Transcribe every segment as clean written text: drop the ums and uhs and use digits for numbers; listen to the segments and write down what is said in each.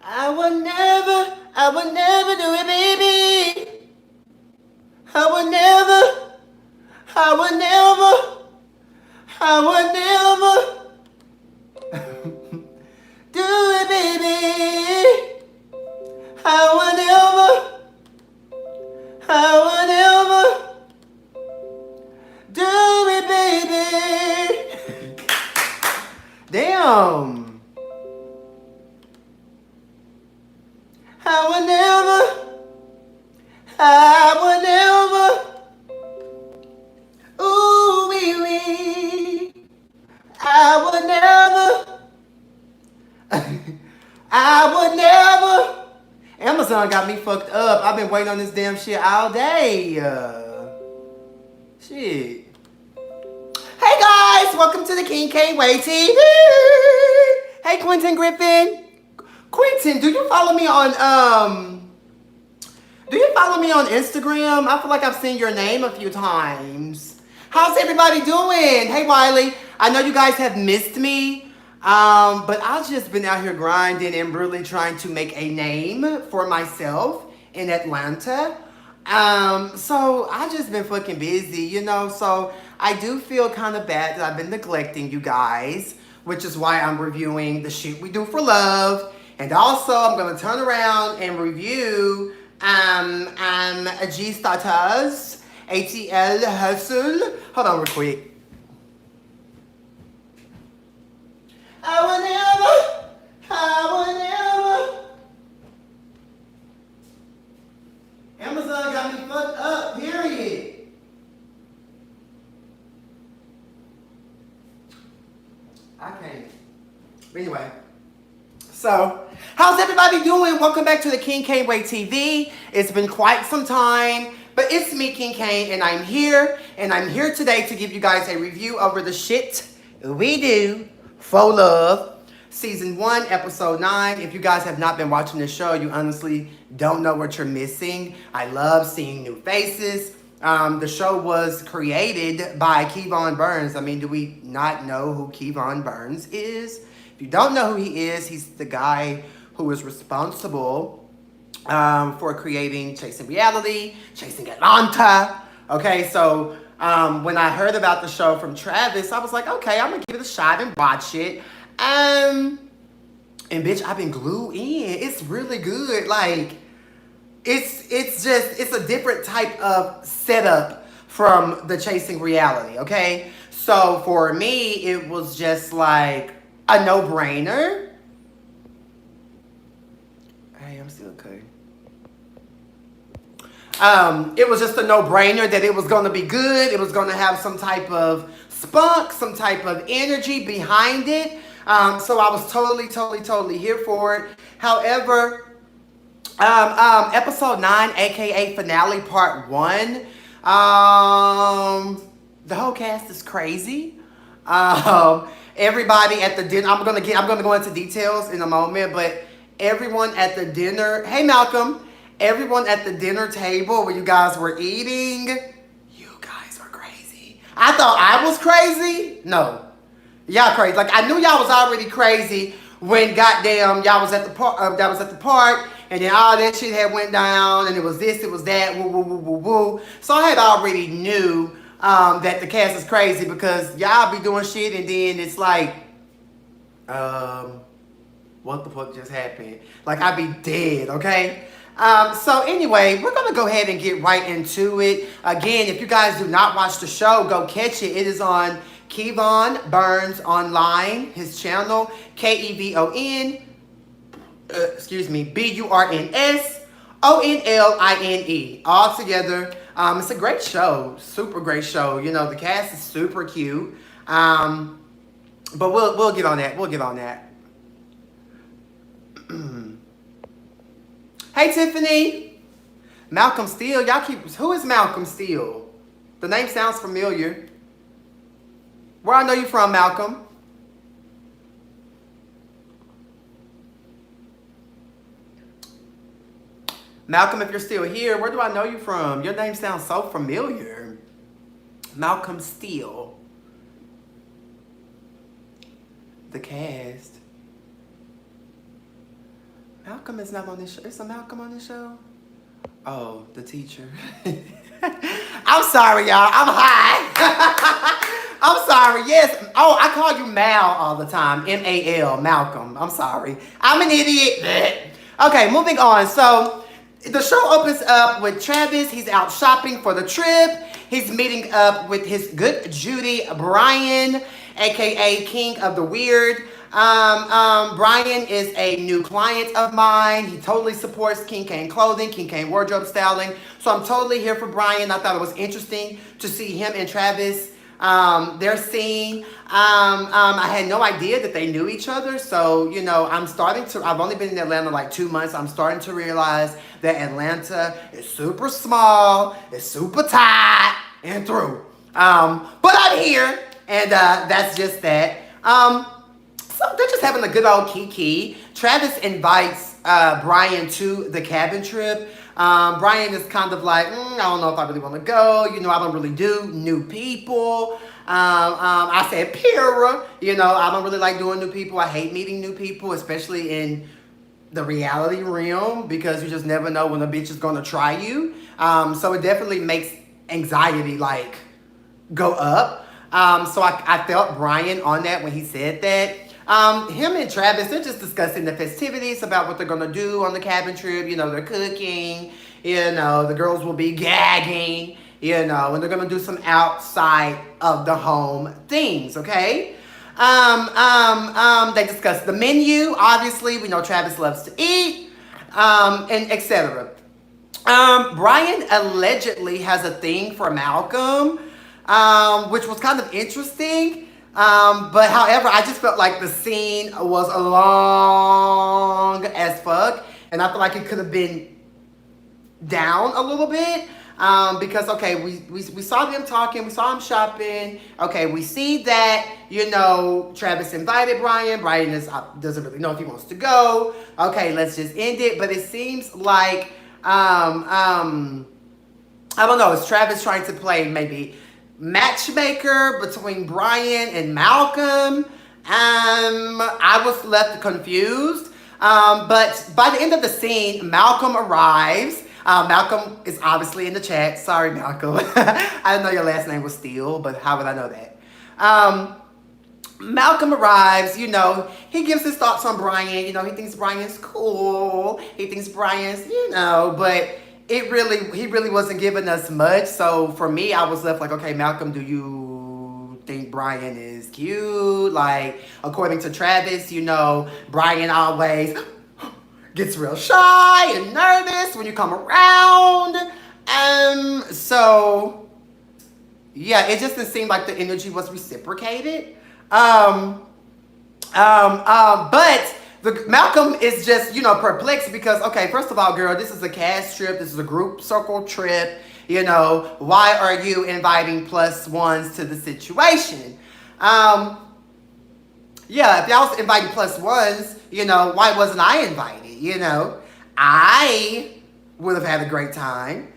I would never do it, baby. I would never, I would never, I would never do it, baby. I would never, I would never do it, baby. Damn. I would never, I would never, ooh wee wee. I would never, I would never. Amazon got me fucked up. I've been waiting on this damn shit all day. Shit. Hey guys, welcome to the King Cain TV. Hey Quentin Griffin. Quentin, do you follow me on Instagram? I feel like I've seen your name a few times. How's everybody doing? Hey Wiley, I know you guys have missed me. But I've just been out here grinding and really trying to make a name for myself in Atlanta. So I just been fucking busy, you know, so I do feel kind of bad that I've been neglecting you guys, which is why I'm reviewing the shit we do for love. And also I'm gonna turn around and review a G status ATL hustle. Hold on real quick. I would never. Amazon got me fucked up, period. I can't. But anyway. So, how's everybody doing? Welcome back to the King Cain TV. It's been quite some time, but it's me, King Cain, and I'm here. And I'm here today to give you guys a review over the shit we do for love. Season 1, episode 9. If you guys have not been watching the show, you honestly don't know what you're missing. I love seeing new faces. The show was created by Kevon Burns. I mean, do we not know who Kevon Burns is? If you don't know who he is, he's the guy who is responsible for creating Chasing Reality, Chasing Atlanta. Okay, so when I heard about the show from Travis, I was like, okay, I'm gonna give it a shot and watch it. And bitch, I've been glued in. It's really good. Like, it's a different type of setup from the Chasing Reality, okay? So for me, it was just like a no-brainer. Hey, I'm still okay. It was just a no-brainer that it was going to be good. It was going to have some type of spunk, some type of energy behind it. So I was totally here for it. However, episode 9, aka finale part 1, the whole cast is crazy. Everybody at the dinner, I'm gonna go into details in a moment, but everyone at the dinner, hey Malcolm, everyone at the dinner table where you guys were eating, you guys were crazy. I thought I was crazy. No, y'all crazy. Like, I knew y'all was already crazy when goddamn y'all was at the park, and then all that shit had went down, and it was this, it was that, woo woo woo woo woo. So I had already knew that the cast is crazy, because y'all be doing shit and then it's like, what the fuck just happened? Like, I'd be dead, okay? So anyway, we're gonna go ahead and get right into it. Again, if you guys do not watch the show, go catch it. It is on Kevon Burns Online, his channel, KEVON, BURNSONLINE, all together. It's a great show, super great show. You know, the cast is super cute. But we'll get on that. We'll get on that. Hey Tiffany, Malcolm Steele. Y'all keep. Who is Malcolm Steele? The name sounds familiar. Where I know you from, Malcolm? Malcolm, if you're still here, where do I know you from? Your name sounds so familiar. Malcolm Steele. The cast. Malcolm is not on this show. Is Malcolm on this show? Oh, the teacher. I'm sorry, y'all. I'm high. I'm sorry. Yes. Oh, I call you Mal all the time. M-A-L. Malcolm. I'm sorry. I'm an idiot. Okay, moving on. So the show opens up with Travis. He's out shopping for the trip. He's meeting up with his good Judy, Brian, aka King of the Weird. Brian is a new client of mine. He totally supports King Cain Clothing, King Cain Wardrobe Styling. So I'm totally here for Brian. I thought it was interesting to see him and Travis, their scene. I had no idea that they knew each other. So, you know, I've only been in Atlanta like 2 months. I'm starting to realize that Atlanta is super small, it's super tight and through. But I'm here, and that's just that. So they're just having a good old kiki. Travis invites Brian to the cabin trip. Brian is kind of like, I don't know if I really want to go. You know, I don't really do new people. I said, Pyrrha. You know, I don't really like doing new people. I hate meeting new people, especially in the reality realm, because you just never know when a bitch is going to try you. So it definitely makes anxiety, like, go up. So I felt Brian on that when he said that. Him and Travis, they're just discussing the festivities about what they're going to do on the cabin trip. You know, they're cooking. You know, the girls will be gagging. You know, and they're going to do some outside of the home things, okay? They discuss the menu. Obviously, we know Travis loves to eat, and etc. Brian allegedly has a thing for Malcolm, which was kind of interesting. But however, I just felt like the scene was long as fuck, and I feel like it could have been down a little bit. Because, okay, we saw them talking, we saw him shopping. Okay, we see that, you know, Travis invited Brian. Brian doesn't really know if he wants to go. Okay, let's just end it. But it seems like, I don't know, is Travis trying to play maybe matchmaker between Brian and Malcolm? I was left confused. But by the end of the scene, Malcolm arrives. Malcolm is obviously in the chat. Sorry, Malcolm. I didn't know your last name was Steele, but how would I know that? Malcolm arrives, you know, he gives his thoughts on Brian. You know, he thinks Brian's cool. He thinks Brian's, you know, but he really wasn't giving us much. So for me, I was left like, okay, Malcolm, do you think Brian is cute? Like, according to Travis, you know, Brian always gets real shy and nervous when you come around. So yeah, it just didn't seem like the energy was reciprocated. But Malcolm is just, you know, perplexed because, okay, first of all, girl, this is a cast trip. This is a group circle trip. You know, why are you inviting plus ones to the situation? Yeah, if y'all was inviting plus ones, you know, why wasn't I invited? You know, I would have had a great time.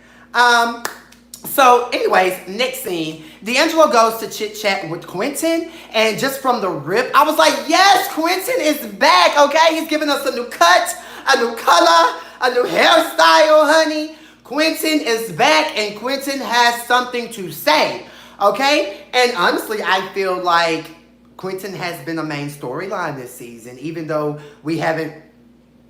So anyways, next scene, D'Angelo goes to chit chat with Quentin, and just from the rip, I was like, yes, Quentin is back, okay? He's giving us a new cut, a new color, a new hairstyle, honey. Quentin is back, and Quentin has something to say, okay? And honestly, I feel like Quentin has been a main storyline this season, even though we haven't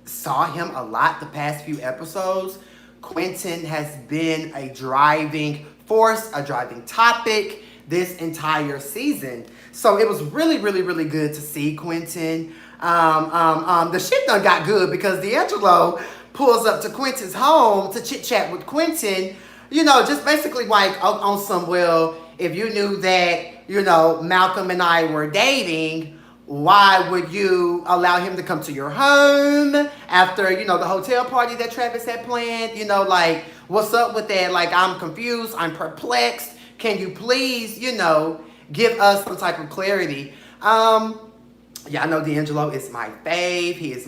saw him a lot the past few episodes. Quentin has been a driving force, a driving topic this entire season. So it was really, really, really good to see Quentin. The shit done got good because D'Angelo pulls up to Quentin's home to chit chat with Quentin, you know, just basically like on some, well, if you knew that, you know, Malcolm and I were dating, why would you allow him to come to your home after, you know, the hotel party that Travis had planned? You know, like, what's up with that? Like, I'm confused. I'm perplexed. Can you please, you know, give us some type of clarity? Yeah, I know D'Angelo is my fave. He is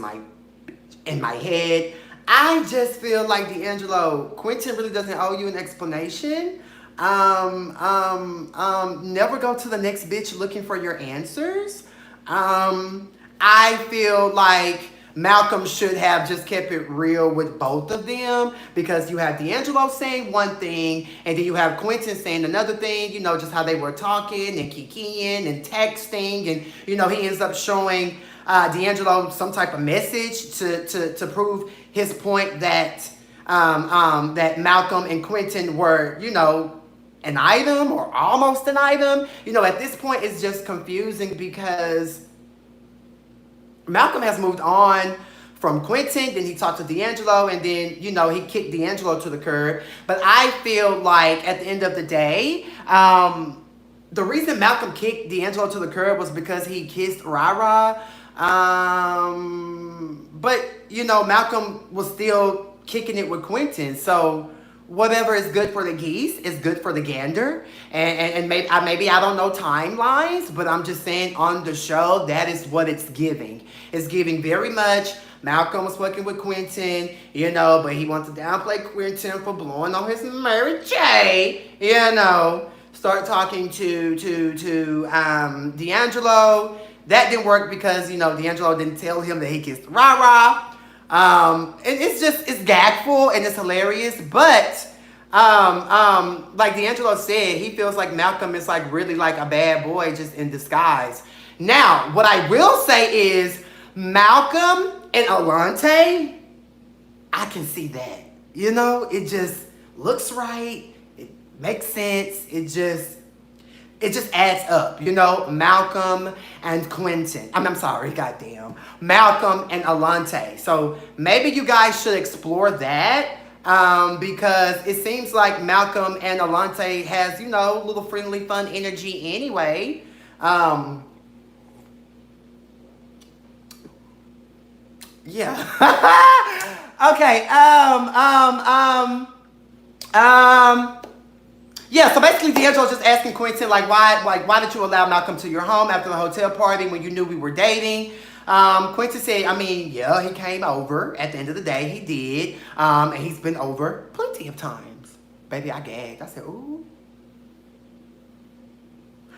in my head. I just feel like D'Angelo, Quentin really doesn't owe you an explanation. Never go to the next bitch looking for your answers. I feel like Malcolm should have just kept it real with both of them, because you have D'Angelo saying one thing and then you have Quentin saying another thing, just how they were talking and kikiing and texting, and he ends up showing D'Angelo some type of message to prove his point that that Malcolm and Quentin were, an item or almost an item. At this point it's just confusing because Malcolm has moved on from Quentin, then he talked to D'Angelo, and then, he kicked D'Angelo to the curb. But I feel like at the end of the day, the reason Malcolm kicked D'Angelo to the curb was because he kissed Rara. But, Malcolm was still kicking it with Quentin. So whatever is good for the geese is good for the gander. And maybe I don't know timelines, but I'm just saying on the show, that is what it's giving. It's giving very much Malcolm was fucking with Quentin, but he wants to downplay Quentin for blowing on his Mary J, Start talking to D'Angelo. That didn't work because, D'Angelo didn't tell him that he kissed Rara. And it's gagful and it's hilarious, but like D'Angelo said, he feels like Malcolm is like really like a bad boy just in disguise. Now, what I will say is Malcolm and Alante, I can see that. It just looks right. It makes sense. It just adds up, Malcolm and Quentin. I'm sorry, goddamn. Malcolm and Alante. So maybe you guys should explore that because it seems like Malcolm and Alante has, little friendly, fun energy anyway. Yeah. Okay. Yeah, so basically D'Angelo just asking Quentin, why did you allow Malcolm to your home after the hotel party when you knew we were dating? Quentin said, yeah, he came over. At the end of the day, he did. And he's been over plenty of times. Baby, I gagged. I said, ooh.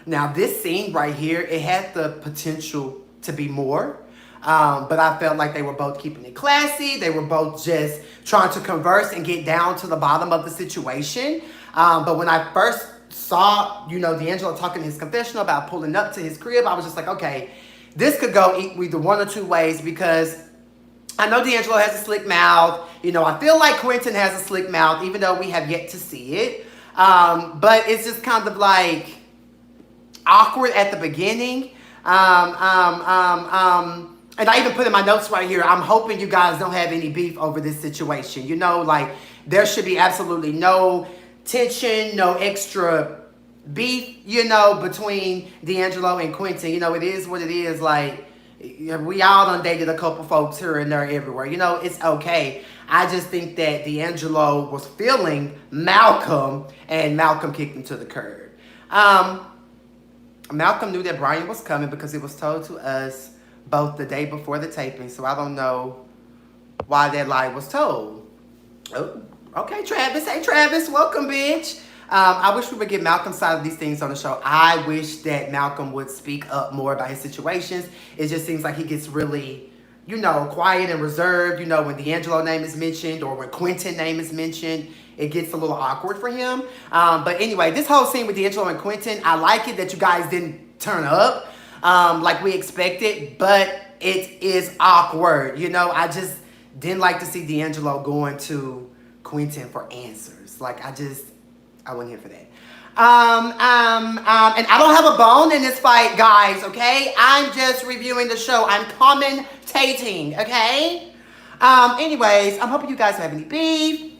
Now, this scene right here, it had the potential to be more. But I felt like they were both keeping it classy. They were both just trying to converse and get down to the bottom of the situation. But when I first saw, D'Angelo talking in his confessional about pulling up to his crib, I was just like, okay, this could go either one or two ways, because I know D'Angelo has a slick mouth. I feel like Quentin has a slick mouth, even though we have yet to see it. But it's just kind of like awkward at the beginning. And I even put in my notes right here, I'm hoping you guys don't have any beef over this situation. There should be absolutely no tension, no extra beef, between D'Angelo and Quentin. It is what it is. We all done dated a couple folks here and there everywhere. It's okay. I just think that D'Angelo was feeling Malcolm, and Malcolm kicked him to the curb. Malcolm knew that Brian was coming because it was told to us both the day before the taping, so I don't know why that lie was told. Oh, okay, Travis. Hey, Travis, welcome, bitch. I wish we would get Malcolm's side of these things on the show. I wish that Malcolm would speak up more about his situations. It just seems like he gets really, quiet and reserved, when D'Angelo name is mentioned or when Quentin name is mentioned. It gets a little awkward for him. But anyway, this whole scene with D'Angelo and Quentin, I like it that you guys didn't turn up like we expected, but it is awkward. I just didn't like to see D'Angelo going to Quentin for answers. I wasn't here for that. And I don't have a bone in this fight, guys, okay? I'm just reviewing the show. I'm commentating, okay? Anyways, I'm hoping you guys don't have any beef.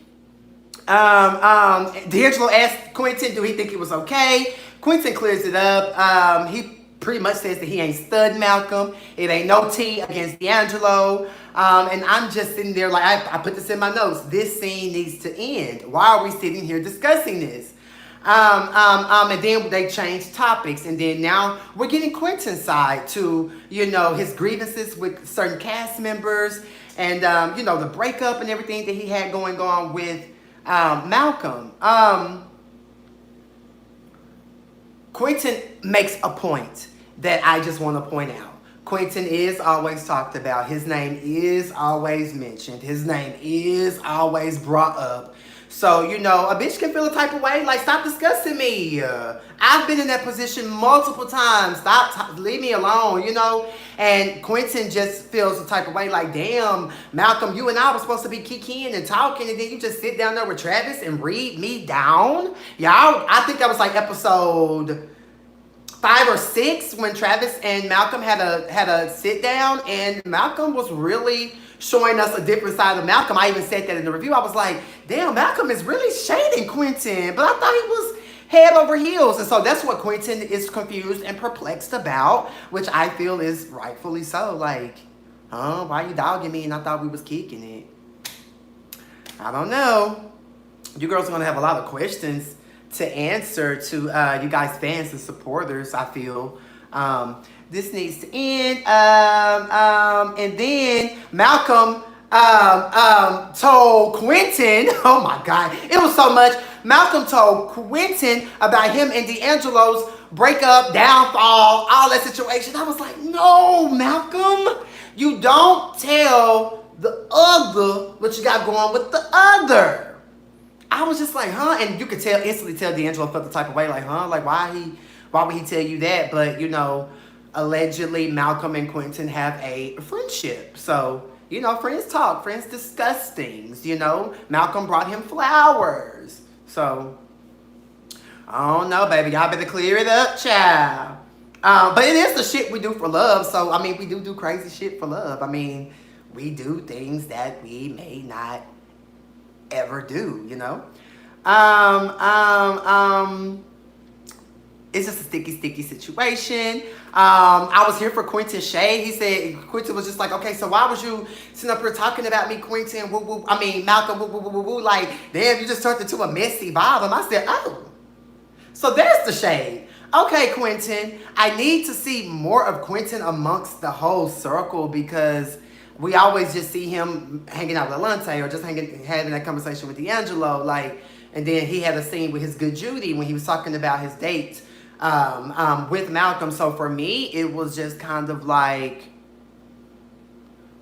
D'Angelo asked Quentin, do he think it was okay? Quentin clears it up. He pretty much says that he ain't stud Malcolm. It ain't no tea against D'Angelo. And I'm just sitting there I put this in my notes. This scene needs to end. Why are we sitting here discussing this? And then they changed topics. And then now we're getting Quentin's side to, his grievances with certain cast members and, the breakup and everything that he had going on with Malcolm. Quentin makes a point that I just want to point out. Quentin is always talked about. His name is always mentioned. His name is always brought up. So, you know, a bitch can feel a type of way. Like, stop discussing me. I've been in that position multiple times. Leave me alone, you know. And Quentin just feels a type of way like, damn, Malcolm, you and I were supposed to be kikiing and talking, and then you just sit down there with Travis and read me down. Y'all, I think that was like episode 5 or 6 when Travis and Malcolm had a sit down, and Malcolm was really showing us a different side of Malcolm. I even said that in the review. I was like, damn, Malcolm is really shading Quentin, but I thought he was head over heels. And so that's what Quentin is confused and perplexed about, which I feel is rightfully so. Like, why you dogging me and I thought we was kicking it? I don't know. You girls are going to have a lot of questions to answer to you guys fans and supporters, I feel. This needs to end. And then Malcolm told Quentin, oh my God, it was so much. Malcolm told Quentin about him and D'Angelo's breakup, downfall, all that situation. I was like, no, Malcolm, you don't tell the other what you got going with the other. I was just like, huh? And you could instantly tell D'Angelo felt the type of way, like, huh? Like, why would he tell you that? But, you know, allegedly Malcolm and Quentin have a friendship. So, you know, friends talk, friends discuss things, you know. Malcolm brought him flowers. So, I don't know, baby. Y'all better clear it up, child. But it is the shit we do for love. So, I mean, we do crazy shit for love. I mean, we do things that we may not ever do, you know. It's just a sticky situation. I was here for Quentin shade. He said Quentin was just like, okay, so why was you sitting up here talking about me, Quentin? Woo, woo. I mean, Malcolm, woo, woo, woo, woo, woo. Like, damn, you just turned into a messy bottom. I said, oh, so there's the shade. Okay, Quentin, I need to see more of Quentin amongst the whole circle, because we always just see him hanging out with Alante or just having that conversation with D'Angelo. Like, and then he had a scene with his good Judy when he was talking about his date with Malcolm. So for me, it was just kind of like,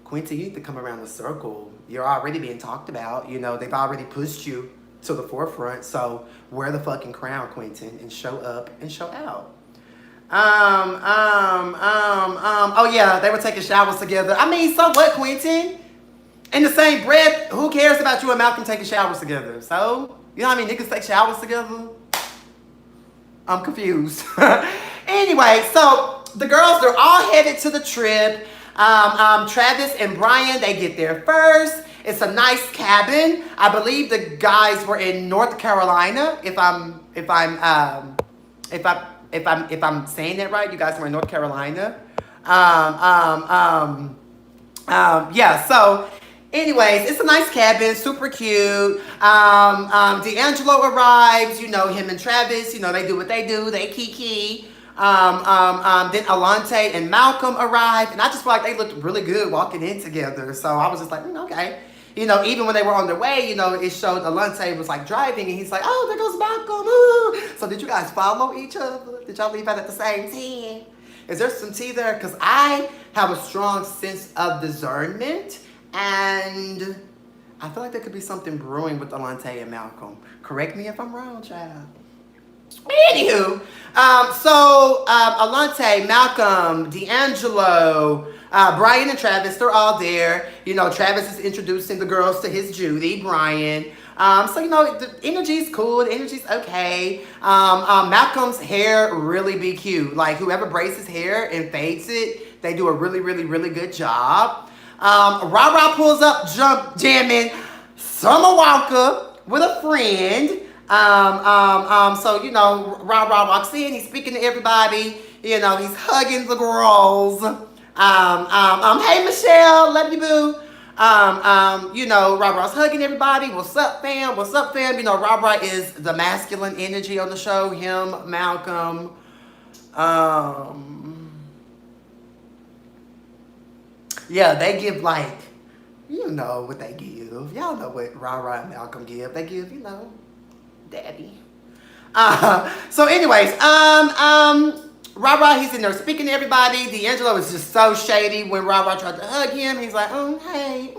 Quentin, you need to come around the circle. You're already being talked about. You know, they've already pushed you to the forefront. So wear the fucking crown, Quentin, and show up and show out. Oh yeah, they were taking showers together. I mean, so what, Quentin? In the same breath, who cares about you and Malcolm taking showers together? So, you know how many niggas take showers together? I'm confused. Anyway, so the girls, they're all headed to the trip. Travis and Brian, they get there first. It's a nice cabin. I believe the guys were in North Carolina. If I'm saying that right, you guys were in North Carolina. Yeah, so anyways, it's a nice cabin, super cute. D'Angelo arrives, you know, him and Travis, you know, they do what they do, they kiki. Then Alante and Malcolm arrived, and I just feel like they looked really good walking in together. So I was just like, okay. You know, even when they were on their way, you know, it showed Alante was like driving, and he's like, oh, there goes Malcolm. Ooh. So did you guys follow each other? Did y'all leave out at the same time? Is there some tea there? Because I have a strong sense of discernment, and I feel like there could be something brewing with Alante and Malcolm. Correct me if I'm wrong, child. Anywho, Alante, Malcolm, D'Angelo, Brian and Travis, they're all there. You know, Travis is introducing the girls to his Judy, Brian. So, you know, the energy's cool, the energy's okay. Malcolm's hair really be cute. Like, whoever braids his hair and fades it, they do a really, really, really good job. Ra pulls up, jamming Summer Walker with a friend. So, you know, Ra walks in, he's speaking to everybody, you know, he's hugging the girls. Hey Michelle, love you boo. You know, Ra hugging everybody. What's up, fam? What's up, fam? You know, Ra is the masculine energy on the show. Him, Malcolm. Yeah, they give like, you know what they give. Y'all know what Ra and Malcolm give. They give, you know, daddy. So anyways, Ra, he's in there speaking to everybody. D'Angelo is just so shady. When Ra tried to hug him, he's like, oh, hey.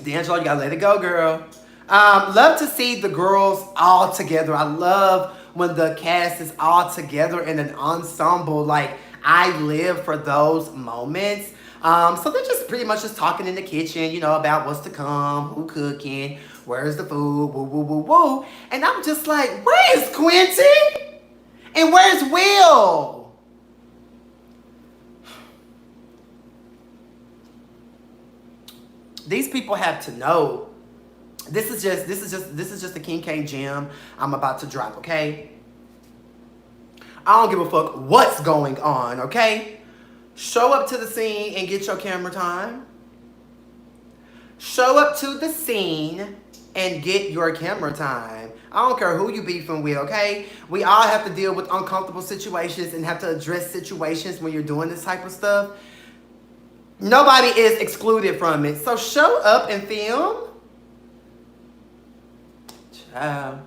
D'Angelo, you gotta let it go, girl. Love to see the girls all together. I love when the cast is all together in an ensemble. Like, I live for those moments. So they're just pretty much just talking in the kitchen, you know, about what's to come, who cooking, where's the food, woo, woo, woo, woo. And I'm just like, where is Quentin? And where's Will? These people have to know. This is just the King Cain gem I'm about to drop, okay? I don't give a fuck what's going on, okay? Show up to the scene and get your camera time. Show up to the scene and get your camera time. I don't care who you beefing with, okay? We all have to deal with uncomfortable situations and have to address situations when you're doing this type of stuff. Nobody is excluded from it. So show up and film. So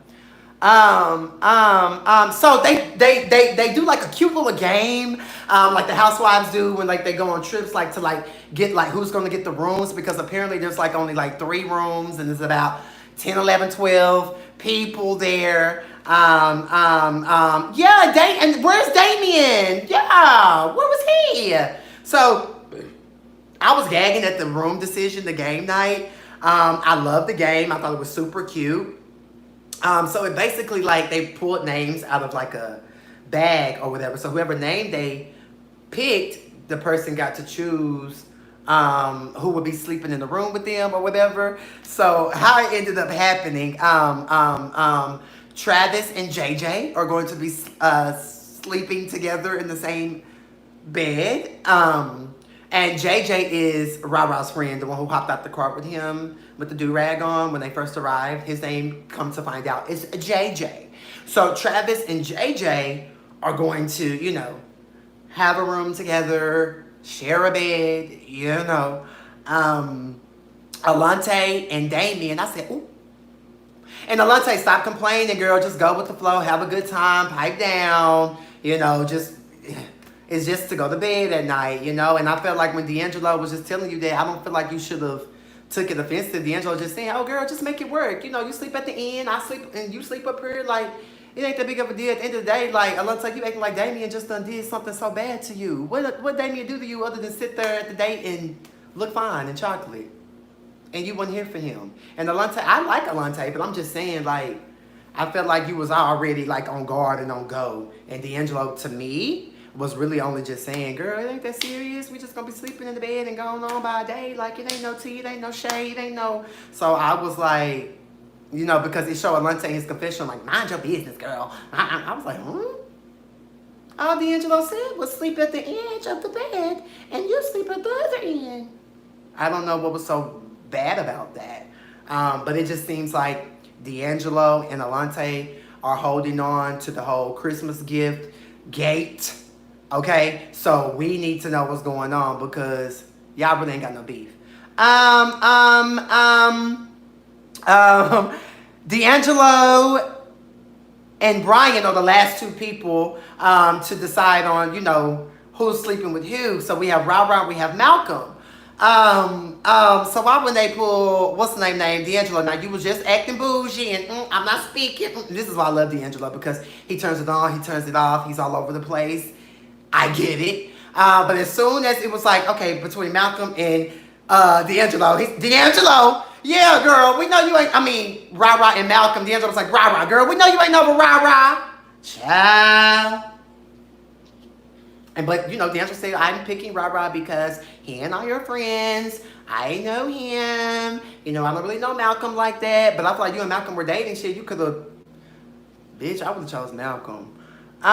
they do like a cute little game, like the housewives do when like they go on trips, like to like get like who's gonna get the rooms, because apparently there's like only like 3 rooms and there's about 10, 11, 12 people there. Yeah, and where's Damien? Yeah, where was he? So I was gagging at the room decision, the game night. I love the game. I thought it was super cute. So it basically like they pulled names out of like a bag or whatever. So whoever name they picked, the person got to choose who would be sleeping in the room with them or whatever. So how it ended up happening, Travis and JJ are going to be sleeping together in the same bed. And JJ is Ra-Ra's friend, the one who hopped out the car with him with the do-rag on when they first arrived. His name, come to find out, is JJ. So Travis and JJ are going to, you know, have a room together, share a bed, you know. Alante and Damien, I said, ooh. And Alante, stop complaining, girl. Just go with the flow. Have a good time. Pipe down. You know, it's just to go to bed at night, you know. And I felt like when D'Angelo was just telling you that, I don't feel like you should have took it offensive. D'Angelo just saying, oh, girl, just make it work. You know, you sleep at the end. I sleep, and you sleep up here. Like, it ain't that big of a deal. At the end of the day, like, Alante, you acting like Damien just done did something so bad to you. What Damien do to you other than sit there at the date and look fine and chocolate? And you wasn't here for him. And Alante, I like Alante, but I'm just saying, like, I felt like you was already, like, on guard and on go. And D'Angelo, to me, was really only just saying, girl, it ain't that serious. We just gonna be sleeping in the bed and going on by a day. Like, it ain't no tea, it ain't no shade, it ain't no... So I was like, you know, because it showed Alante in his confession, like, mind your business, girl. I was like, All D'Angelo said was sleep at the edge of the bed and you sleep at the other end. I don't know what was so bad about that. But it just seems like D'Angelo and Alante are holding on to the whole Christmas gift gate. Okay, so we need to know what's going on because y'all really ain't got no beef. D'Angelo and Brian are the last 2 people to decide on, you know, who's sleeping with who. So we have Ra, we have Malcolm. So why when they pull, what's the name, D'Angelo? Now you was just acting bougie and I'm not speaking. This is why I love D'Angelo, because he turns it on, he turns it off, he's all over the place. I get it. But as soon as it was like, okay, between Malcolm and D'Angelo, D'Angelo, yeah, girl, we know you ain't, Ra and Malcolm, D'Angelo was like, Ra, girl, we know you ain't over Ra. Child. But, you know, D'Angelo said, I'm picking Ra because he and I are friends. I know him. You know, I don't really know Malcolm like that. But I feel like you and Malcolm were dating shit. You could have... Bitch, I would have chose Malcolm. Yeah,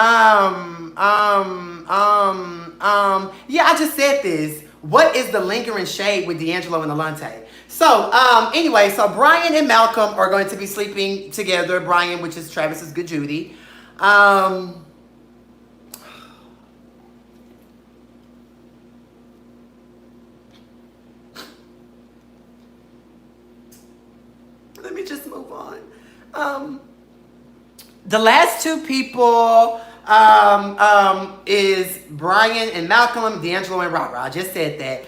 I just said this. What is the lingering shade with D'Angelo and Alante? So, anyway, so Brian and Malcolm are going to be sleeping together. Brian, which is Travis's good Judy. Let me just move on. The last 2 people is Brian and Malcolm, D'Angelo and Rara. I just said that.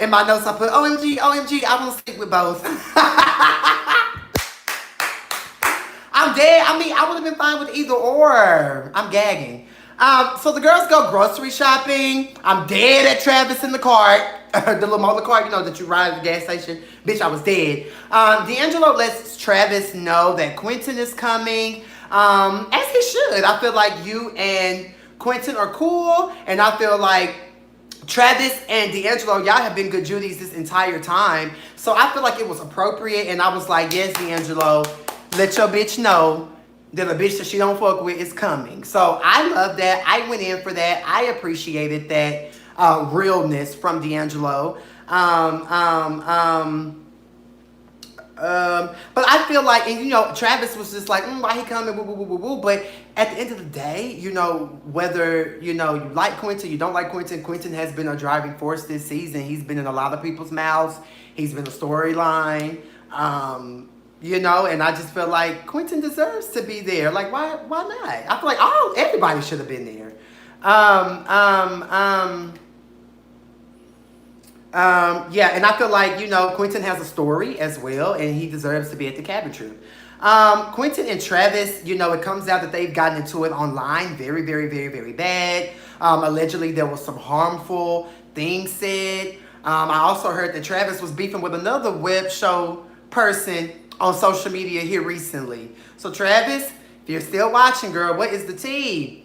In my notes, I put OMG, OMG. I want to stick with both. I'm dead. I mean, I would have been fine with either or. I'm gagging. So the girls go grocery shopping. I'm dead at Travis in the cart. The little motor cart, that you ride at the gas station. Bitch, I was dead. D'Angelo lets Travis know that Quentin is coming. As he should. I feel like you and Quentin are cool. And I feel like Travis and D'Angelo, y'all have been good Judies this entire time. So I feel like it was appropriate. And I was like, yes, D'Angelo, let your bitch know that a bitch that she don't fuck with is coming. So I love that. I went in for that. I appreciated that realness from D'Angelo. But I feel like, and Travis was just like, why he coming, woo, woo, woo, woo, woo. But at the end of the day, whether, you like Quentin, you don't like Quentin, Quentin has been a driving force this season. He's been in a lot of people's mouths. He's been a storyline. And I just feel like Quentin deserves to be there. Like, why not? I feel like everybody should have been there. Yeah, and I feel like, Quentin has a story as well, and he deserves to be at the cabin trip. Quentin and Travis, it comes out that they've gotten into it online very, very, very, very bad. Allegedly, there was some harmful things said. I also heard that Travis was beefing with another web show person on social media here recently. So Travis, if you're still watching, girl, what is the tea?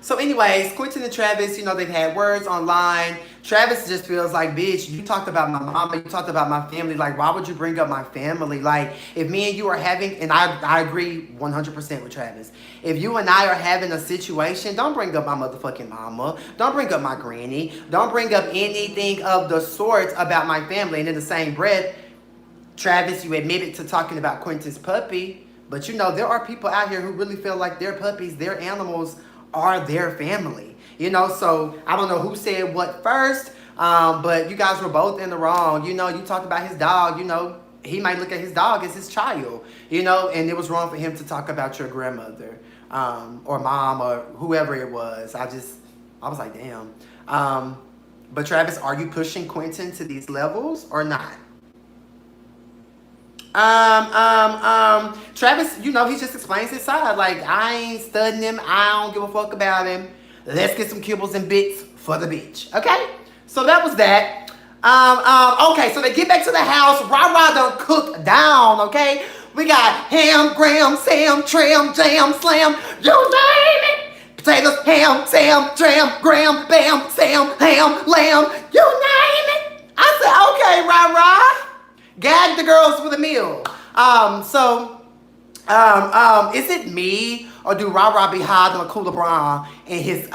So anyways, Quentin and Travis, they've had words online. Travis just feels like, bitch, you talked about my mama, you talked about my family. Like, why would you bring up my family? Like, if me and you are having, and I agree 100% with Travis. If you and I are having a situation, don't bring up my motherfucking mama. Don't bring up my granny. Don't bring up anything of the sort about my family. And in the same breath, Travis, you admitted to talking about Quentin's puppy. But there are people out here who really feel like their puppies, their animals are their family. So I don't know who said what first, but you guys were both in the wrong. You talked about his dog, he might look at his dog as his child, and it was wrong for him to talk about your grandmother, or mom, or whoever it was. I was like, damn. But Travis, are you pushing Quentin to these levels or not? Travis, he just explains his side. Like, I ain't studying him. I don't give a fuck about him. Let's get some kibbles and bits for the bitch. Okay? So that was that. Okay, so they get back to the house. Rah-rah done cooked down, okay? We got ham, gram, sam, tram, jam, slam. You name it. Potatoes, ham, sam, tram, gram, bam, sam, ham, lamb. You name it. I said, okay, rah-rah. Gag the girls with a meal. Is it me or do Rah-Rah be hiding a cooler bra in his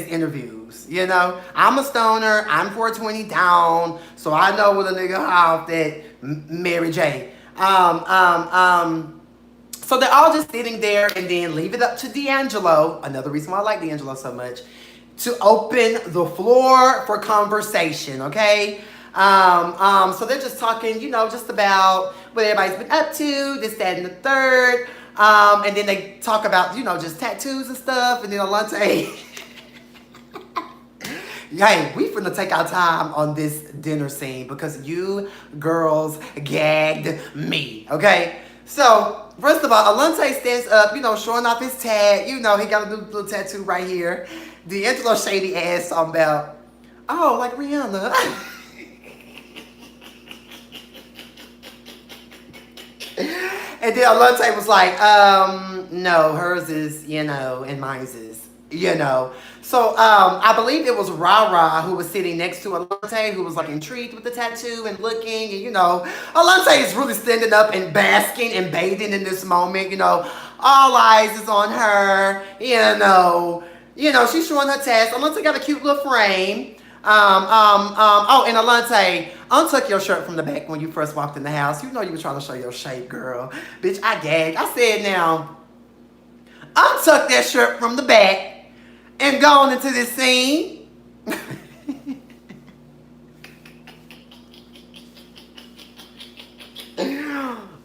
interviews? I'm a stoner. I'm 420 down, so I know what a nigga off that Mary J. So they're all just sitting there, and then leave it up to D'Angelo. Another reason why I like D'Angelo so much, to open the floor for conversation. Okay. So they're just talking, just about what everybody's been up to, this, that, and the third. And then they talk about, just tattoos and stuff. And then Alante, hey, we finna take our time on this dinner scene because you girls gagged me, okay? So, first of all, Alante stands up, showing off his tag. He got a little tattoo right here. D'Angelo shady ass talking about, oh, like Rihanna. And then Alante was like, no, hers is, and mine's is, So I believe it was Rah-Rah who was sitting next to Alante, who was like intrigued with the tattoo and looking. And, Alante is really standing up and basking and bathing in this moment. All eyes is on her. She's showing her test. Alante got a cute little frame. And Alante, untuck your shirt from the back when you first walked in the house. You were trying to show your shape, girl. Bitch, I gagged. I said, now, untuck that shirt from the back and go on into this scene.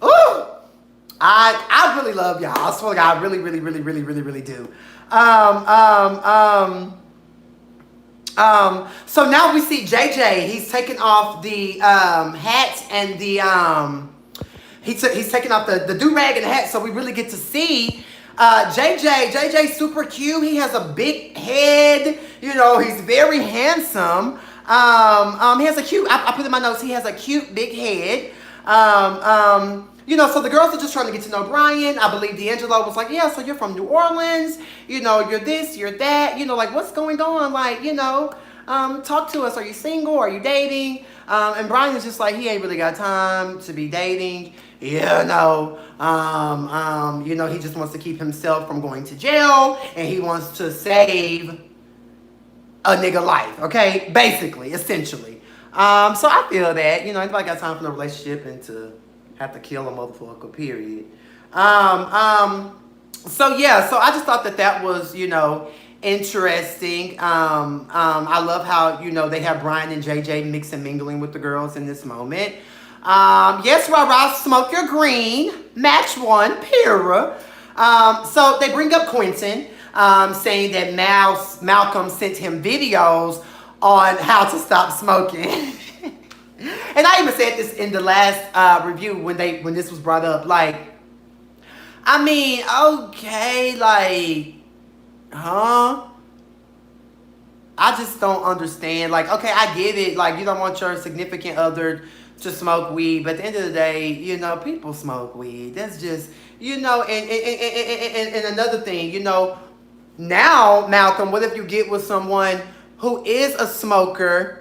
Ooh. I really love y'all. I swear to God, I really, really, really, really, really, really do. Um, um, um, so now we see JJ. He's taking off the hat and the he's taking off the do-rag and the hat, so we really get to see JJ's super cute. He has a big head. You know, he's very handsome. He has a cute, I put in my notes, he has a cute big head. You know, so the girls are just trying to get to know Brian. I believe D'Angelo was like, yeah, so you're from New Orleans. You know, you're this, you're that. You know, like, what's going on? Like, you know, talk to us. Are you single? Are you dating? And Brian is just like, he ain't really got time to be dating. Yeah, no. You know, he just wants to keep himself from going to jail. And he wants to save a nigga life. Okay? Basically, essentially. So I feel that, you know, anybody got time for the relationship and to have to kill a motherfucker, period. So yeah, so I just thought that was, you know, interesting. I love how, you know, they have Brian and JJ mix and mingling with the girls in this moment. Yes, Rah-Rah, smoke your green. Match one, Pyrrha. So they bring up Quentin, saying that Malcolm sent him videos on how to stop smoking. And I even said this in the last review when this was brought up. Like, I mean, okay, like, huh? I just don't understand. Like, okay, I get it. Like, you don't want your significant other to smoke weed, but at the end of the day, you know, people smoke weed. That's just, you know, and another thing, you know, now, Malcolm, what if you get with someone who is a smoker,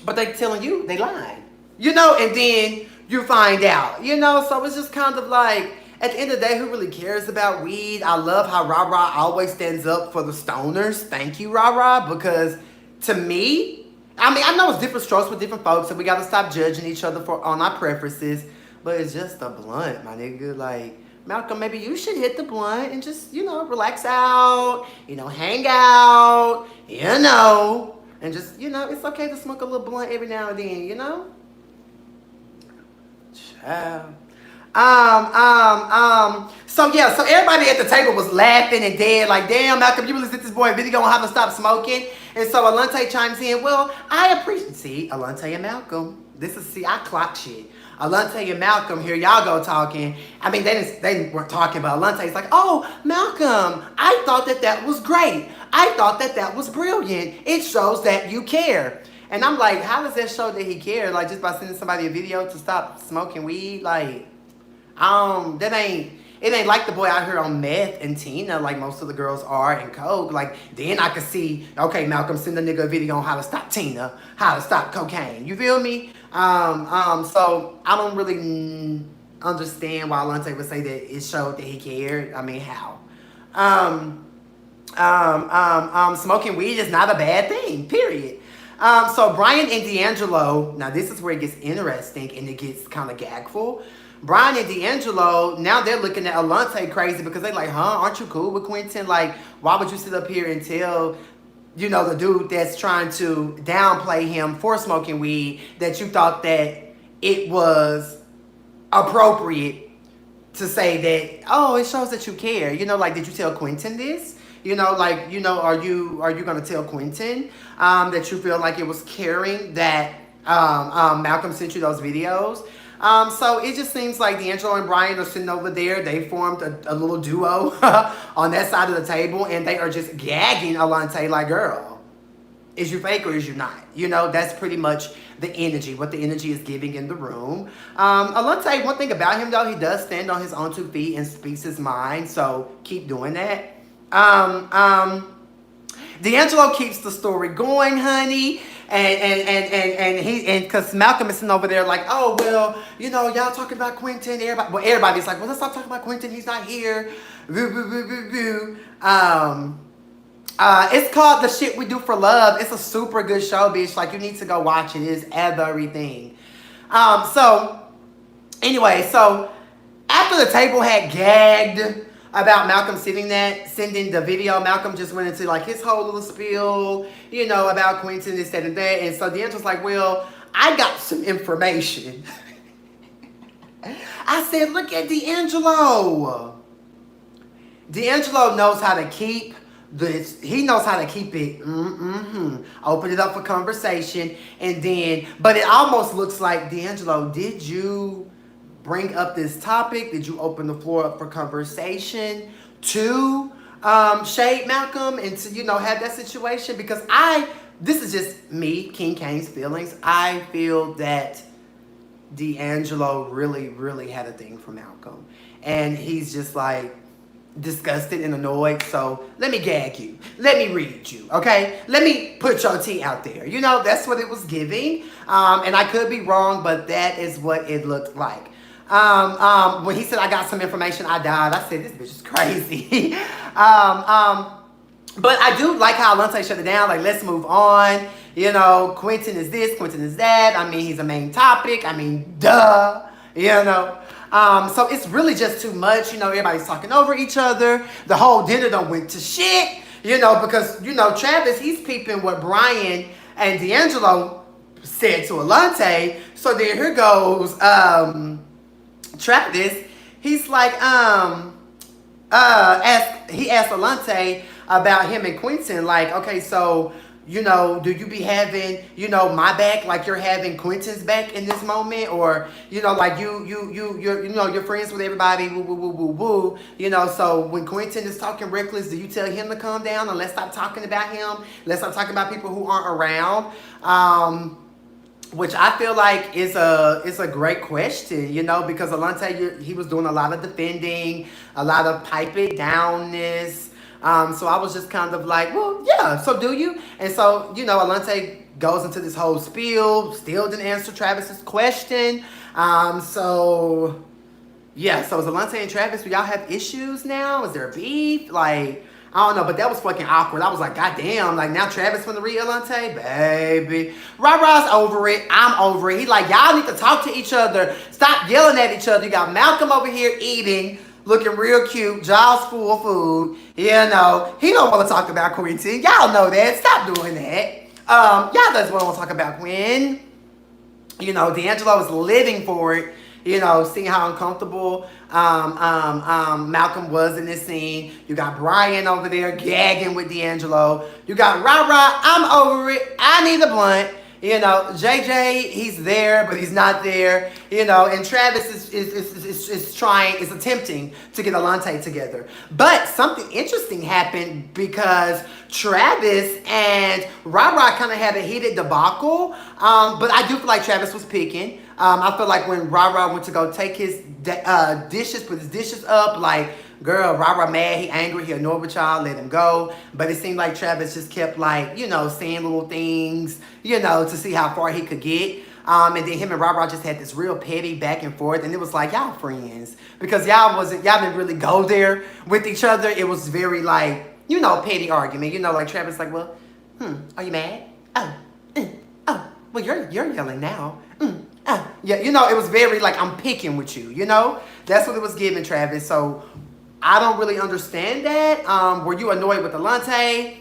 but they telling you they lying, you know, and then you find out, you know, so it's just kind of like, at the end of the day, who really cares about weed? I love how Rah-Rah always stands up for the stoners. Thank you, Rah-Rah, because to me, I mean, I know it's different strokes with different folks, and we got to stop judging each other on our preferences, but it's just a blunt, my nigga. Like, Malcolm, maybe you should hit the blunt and just, you know, relax out, you know, hang out, you know, and just, you know, it's okay to smoke a little blunt every now and then, you know? Child. So yeah, so everybody at the table was laughing and dead, like, damn, Malcolm, you really sent this boy a video on how to stop smoking. And so Alante chimes in, well, I appreciate, see, Alante and Malcolm, I clock shit. Alante and Malcolm, here y'all go talking. I mean, they weren't talking, but Alante's like, oh, Malcolm, I thought that was great. I thought that was brilliant. It shows that you care. And I'm like, how does that show that he cared? Like, just by sending somebody a video to stop smoking weed? Like, it ain't like the boy out here on meth and Tina, like most of the girls are, and coke. Like, then I could see, okay, Malcolm, send a nigga a video on how to stop Tina, how to stop cocaine. You feel me? So I don't really understand why Alante would say that it showed that he cared. I mean, how? Smoking weed is not a bad thing, period. So Brian and D'Angelo, now this is where it gets interesting and it gets kind of gagful. Brian and D'Angelo, now they're looking at Alante crazy because they're like, huh, aren't you cool with Quentin? Like, why would you sit up here and tell, you know, the dude that's trying to downplay him for smoking weed that you thought that it was appropriate to say that, oh, it shows that you care. You know, like, did you tell Quentin this? You know, like, you know, are you going to tell Quentin that you feel like it was caring that Malcolm sent you those videos? So it just seems like D'Angelo and Brian are sitting over there. They formed a little duo on that side of the table, and they are just gagging Alante like, girl, is you fake or is you not? You know, that's pretty much the energy, what the energy is giving in the room. Alante, one thing about him, though, he does stand on his own 2 feet and speaks his mind, so keep doing that. D'Angelo keeps the story going, honey. And because Malcolm is sitting over there like, oh, well, you know, y'all talking about Quentin. Everybody's like, well, let's stop talking about Quentin. He's not here. It's called The Shit We Do for Love. It's a super good show, bitch. Like, you need to go watch it. It is everything. So, anyway, so after the table had gagged about Malcolm sending the video, Malcolm just went into like his whole little spiel, you know, about Quentin, this, that, and that. And so D'Angelo's like, well, I got some information. I said, look at D'Angelo. D'Angelo knows how to keep this. He knows how to keep it. Open it up for conversation, and then. But it almost looks like D'Angelo. Did you bring up this topic? Did you open the floor up for conversation to shade Malcolm and to have that situation? Because this is just me, King Cain's feelings. I feel that D'Angelo really, really had a thing for Malcolm, and he's just like disgusted and annoyed. So let me gag you. Let me read you. Okay. Let me put your tea out there. That's what it was giving. And I could be wrong, but that is what it looked like. When he said I got some information, I died. I said this bitch is crazy. But I do like how Alante shut it down. Like, let's move on. Quentin is this, Quentin is that. I mean, he's a main topic. I mean, duh. So it's really just too much. Everybody's talking over each other. The whole dinner done went to shit. Because Travis, he's peeping what Brian and D'Angelo said to Alante. So then here goes Travis. He's like, he asked Alante about him and Quentin, like, okay, so, do you be having, my back like you're having Quentin's back in this moment? Or, like you're friends with everybody, woo, woo, woo, woo, woo. So when Quentin is talking reckless, do you tell him to calm down and let's stop talking about him? Let's stop talking about people who aren't around. Which I feel like is a great question, because Alante, he was doing a lot of defending, a lot of pipe it downness. So I was just kind of like, well, yeah, so do you? And so, Alante goes into this whole spiel, still didn't answer Travis's question. So, yeah, so is Alante and Travis, do y'all have issues now? Is there beef? Like, I don't know, but that was fucking awkward. I was like, God damn, like now Travis from the real Alante? Baby. Ra-Ra's over it. I'm over it. He like, y'all need to talk to each other. Stop yelling at each other. You got Malcolm over here eating, looking real cute, jaws full of food. He don't want to talk about Quentin. Y'all know that. Stop doing that. Y'all doesn't want to talk about Quinn. D'Angelo is living for it. Seeing how uncomfortable Malcolm was in this scene. You got Brian over there gagging with D'Angelo. You got Ra-Ra, I'm over it. I need a blunt. JJ, he's there, but he's not there. And Travis is attempting to get Alante together. But something interesting happened because Travis and Ra-Ra kind of had a heated debacle. But I do feel like Travis was picking. I feel like when Ra-Ra went to go take his dishes, put his dishes up, like, girl, Ra-Ra mad, he angry, he annoyed with y'all, let him go. But it seemed like Travis just kept like, saying little things, to see how far he could get. And then him and Ra-Ra just had this real petty back and forth. And it was like, y'all friends. Because y'all didn't really go there with each other. It was very like, petty argument. Like Travis like, well, are you mad? Oh, well, you're yelling now. Yeah, it was very like, I'm picking with you, That's what it was giving, Travis. So I don't really understand that. Were you annoyed with Alante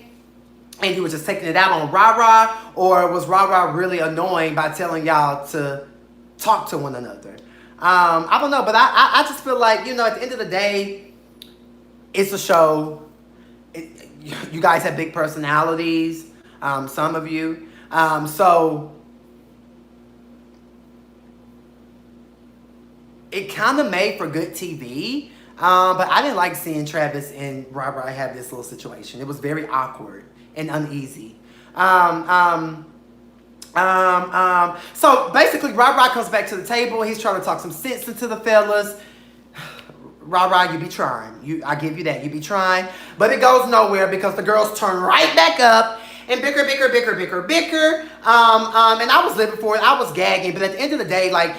and you were just taking it out on Ra-Ra? Or was Ra-Ra really annoying by telling y'all to talk to one another? I don't know, but I just feel like, at the end of the day, it's a show. You guys have big personalities, some of you. So it kind of made for good TV. But I didn't like seeing Travis and Ra-Ra have this little situation. It was very awkward and uneasy. So basically, Ra-Ra comes back to the table. He's trying to talk some sense into the fellas. Ra-Ra, you be trying. I give you that. You be trying. But it goes nowhere because the girls turn right back up and bicker. And I was living for it. I was gagging. But at the end of the day, like,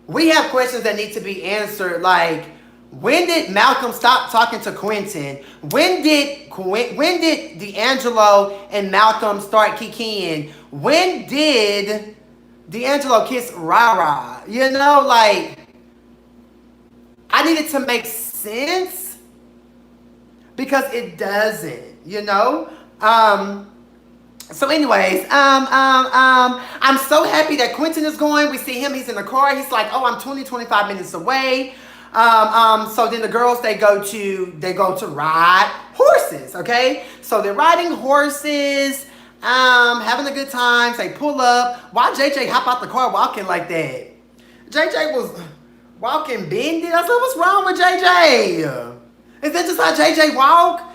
we have questions that need to be answered. Like, when did Malcolm stop talking to Quentin? When did D'Angelo and Malcolm start kikiing? When did D'Angelo kiss Ra-Ra? Like, I need it to make sense because it doesn't, So anyways, I'm so happy that Quentin is going. We see him, he's in the car. He's like, oh, I'm 25 minutes away. So then the girls, they go to ride horses, okay? So they're riding horses, having a good time. They pull up. Why JJ hop out the car walking like that? JJ was walking bended. I said, what's wrong with JJ? Is that just how JJ walk?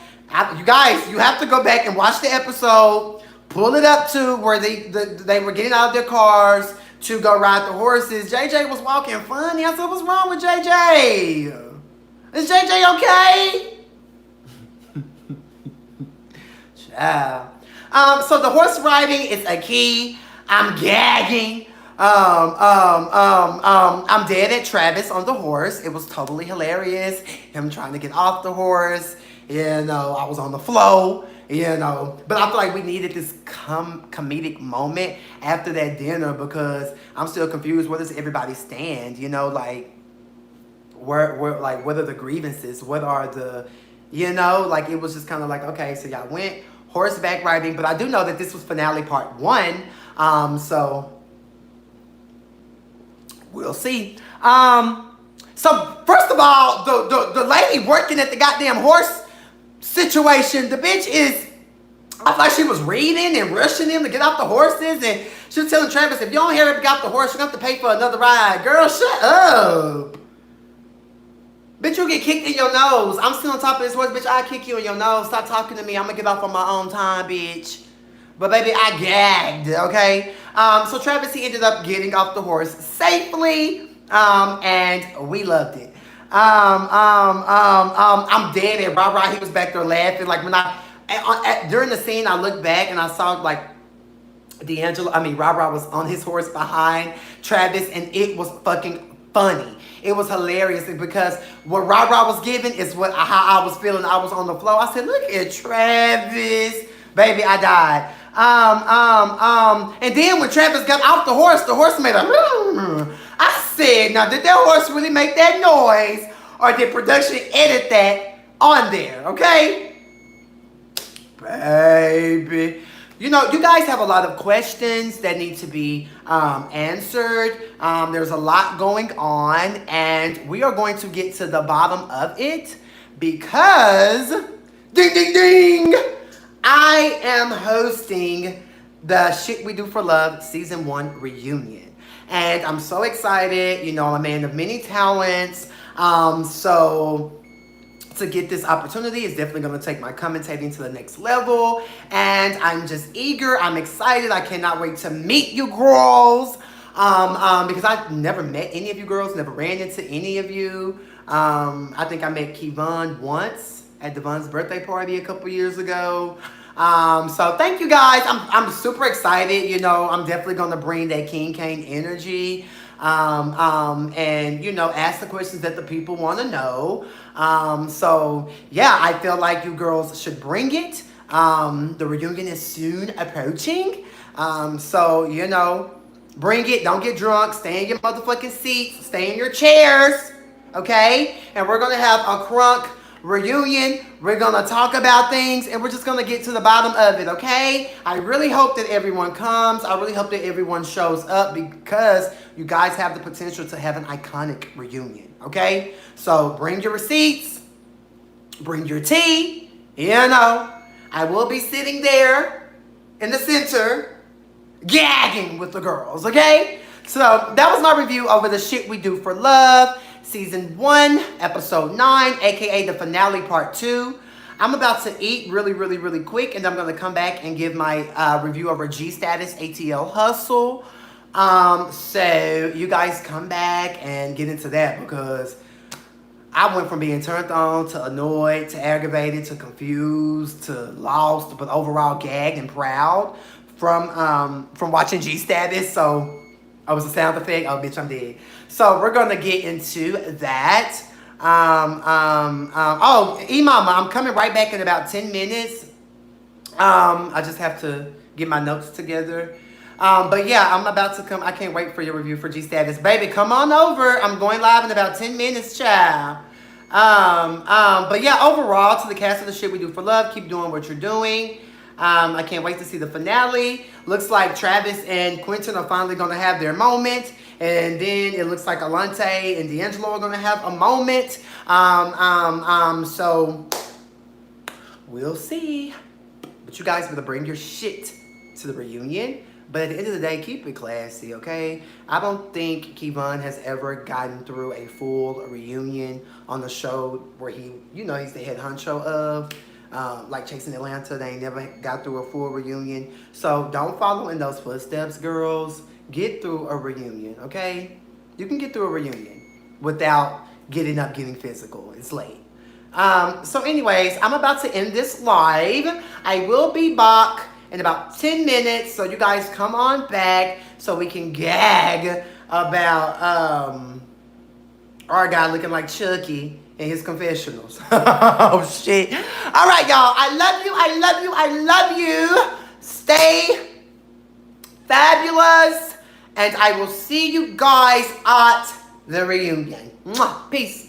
You guys, you have to go back and watch the episode. Pull it up to where they were getting out of their cars to go ride the horses. JJ was walking funny. I said, what's wrong with JJ? Is JJ okay? Child. So the horse riding is a key. I'm gagging. I'm dead at Travis on the horse. It was totally hilarious. Him trying to get off the horse. I was on the floor. But I feel like we needed this comedic moment after that dinner because I'm still confused. Where does everybody stand? Where what are the grievances? What are the, it was just kind of like, okay, so y'all went horseback riding, but I do know that this was finale part 1. So we'll see. So first of all, the lady working at the goddamn horse situation, the bitch is, I thought she was reading and rushing him to get off the horses, and she was telling Travis, if you don't hurry up and get off the horse, you're going to have to pay for another ride. Girl, shut up. Bitch, you'll get kicked in your nose. I'm still on top of this horse, bitch. I'll kick you in your nose. Stop talking to me. I'm going to get off on my own time, bitch. But baby, I gagged, okay? So Travis, he ended up getting off the horse safely, and we loved it. I'm dead at Rah-Rah. He was back there laughing. Like during the scene, I looked back and I saw like Rah-Rah was on his horse behind Travis, and it was fucking funny. It was hilarious because what Rah-Rah was giving is how I was feeling. I was on the floor. I said, look at Travis. Baby, I died. And then when Travis got off the horse made a I said, now did that horse really make that noise, or did production edit that on there, okay? Baby. You guys have a lot of questions that need to be answered. There's a lot going on, and we are going to get to the bottom of it because, ding, ding, ding, I am hosting the Shit We Do for Love Season 1 reunion. And I'm so excited. I'm a man of many talents. So to get this opportunity is definitely going to take my commentating to the next level. And I'm just eager. I'm excited. I cannot wait to meet you girls. Because I've never met any of you girls, never ran into any of you. I think I met Kevon once at Devon's birthday party a couple years ago. So thank you guys. I'm super excited. I'm definitely going to bring that King Cain energy. And ask the questions that the people want to know. So yeah, I feel like you girls should bring it. The reunion is soon approaching. So bring it. Don't get drunk. Stay in your motherfucking seats. Stay in your chairs. Okay? And we're going to have a crunk reunion. We're going to talk about things, and we're just going to get to the bottom of it, okay? I really hope that everyone comes. I really hope that everyone shows up because you guys have the potential to have an iconic reunion, okay? So bring your receipts. Bring your tea. I will be sitting there in the center gagging with the girls, okay? So that was my review over the Shit We Do for Love. Season 1, Episode 9, aka the finale part 2. I'm about to eat really, really, really quick, and I'm going to come back and give my review over G-Status ATL Hustle. So you guys come back and get into that because I went from being turned on to annoyed to aggravated to confused to lost, but overall gagged and proud from watching G-Status. So I was a sound effect. Oh, bitch, I'm dead. So we're going to get into that. E-Mama, I'm coming right back in about 10 minutes. I just have to get my notes together. But yeah, I'm about to come. I can't wait for your review for G-Status. Baby, come on over. I'm going live in about 10 minutes, child. But yeah, overall, to the cast of the Shit We Do for Love, keep doing what you're doing. I can't wait to see the finale. Looks like Travis and Quentin are finally going to have their moment. And then it looks like Alante and D'Angelo are going to have a moment. So we'll see. But you guys better bring your shit to the reunion. But at the end of the day, keep it classy, okay? I don't think Kevon has ever gotten through a full reunion on the show where he's the head honcho of. Like Chasing Atlanta, they ain't never got through a full reunion. So don't follow in those footsteps, girls. Get through a reunion, okay? You can get through a reunion without getting physical. It's late. So anyways, I'm about to end this live. I will be back in about 10 minutes. So you guys come on back so we can gag about our guy looking like Chucky in his confessionals. Oh, shit. All right, y'all. I love you. I love you. I love you. Stay fabulous. And I will see you guys at the reunion. Mwah. Peace.